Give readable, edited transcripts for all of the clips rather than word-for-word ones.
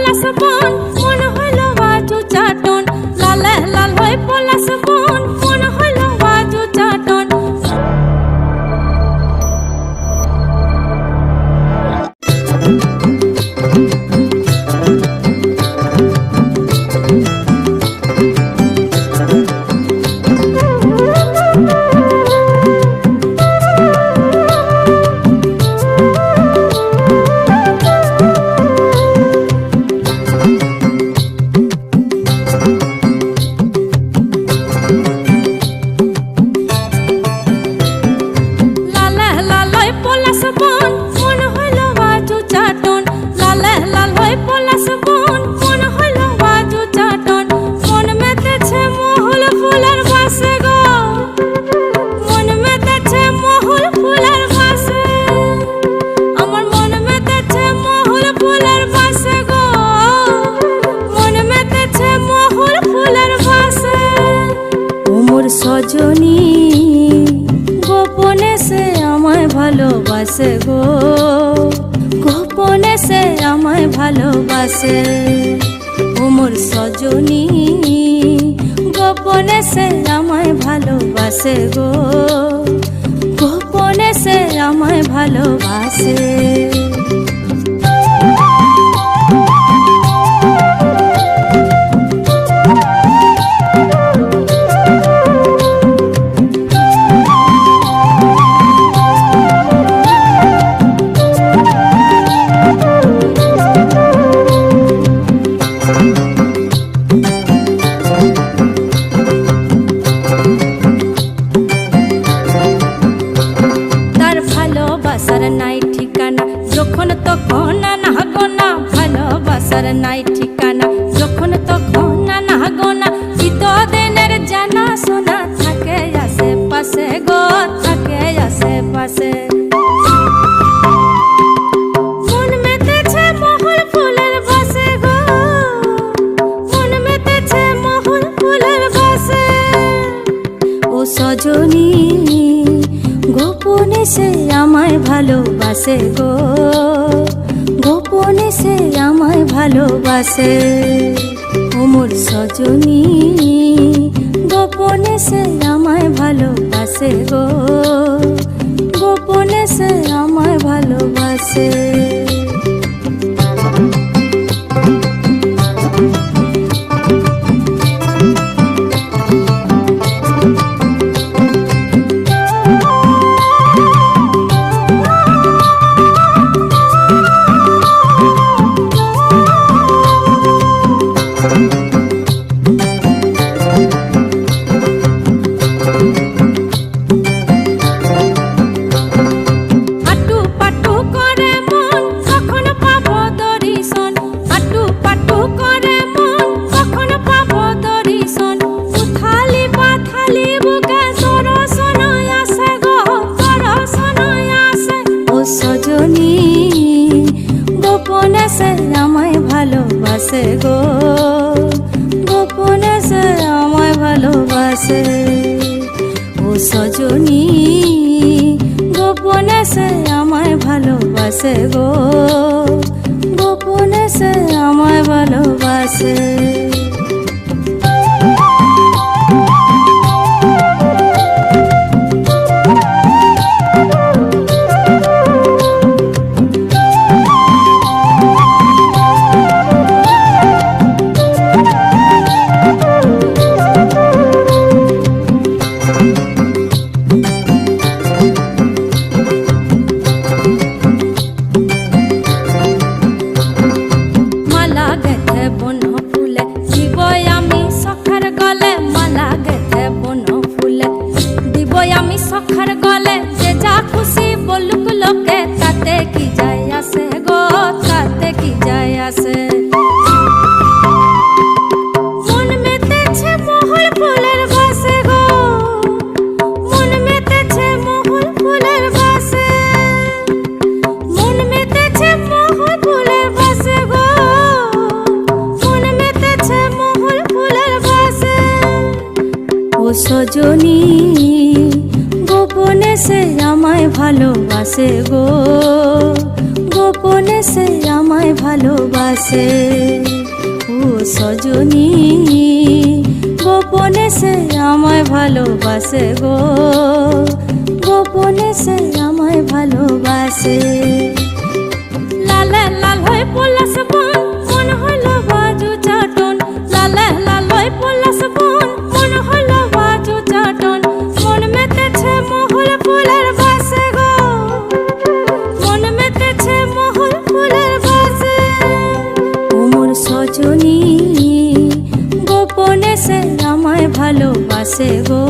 পলাশ বন মন হইল বাজু চাটন, লালে লাল হয়ে পলাশ বন মন হইল বাজু চাটন। সজনী গোপনে সে আমায় ভালোবাসে গো, গোপনে সে আমায় ভালোবাসে। ও মোর সজনী গোপনে সে আমায় ভালোবাসে গো, গোপনে সে আমায় ভালোবাসে। নাই ঠিকানা যখন তখন না গোনা, চিতদিনের জানা শোনা থাকে আশেপাশে গো, থাকে আশেপাশে। মন মেতেছে মহুল ফুলের বাসে গো, মন মেতেছে মহুল ফুলের বাসে। ও সজনী গোপনে সে আমায় ভালোবাসে গো, গোপনে সে আমায় ভালোবাসে। ও মোর সজনী গোপনে সে আমায় ভালোবাসে গো, গোপনে সে আমায় ভালোবাসে। গোপনে সে আমায় ভালোবাসে গো, গোপনে সে আমায় ভালোবাসে। ও সজনী গোপনে সে আমায় ভালোবাসে গো, গোপনে সে আমায় ভালোবাসে। সজনী গোপনে সে আমায় ভালোবাসে গো, গোপনে সে আমায় ভালোবাসে। ও সজনী গোপনে সে আমায় ভালোবাসে গো, গোপনে সে আমায় ভালোবাসে। লালে লাল হয়ে পলাশ বন, মন হলো বাজু চাটন। লালে লাল হয়ে পলাশ বন, মন হলো বাজু চাটন। মন মেতেছে মহুল ফুলের বাসে গো, মন মেতেছে মহুল ফুলের বাসে। ও মোর সজনী গোপনে সে আমায় ভালোবাসে গো,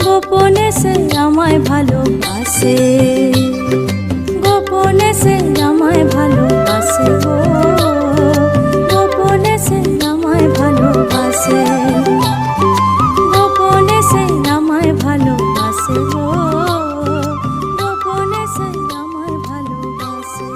গোপনে সে আমায় ভালোবাসে। গোপনে সে আমায় ভালোবাসে গো, গোপনে সে আমায় ভালোবাসে। গোপনে সে আমায় ভালোবাসে গো, গোপনে সে আমায় ভালোবাসে।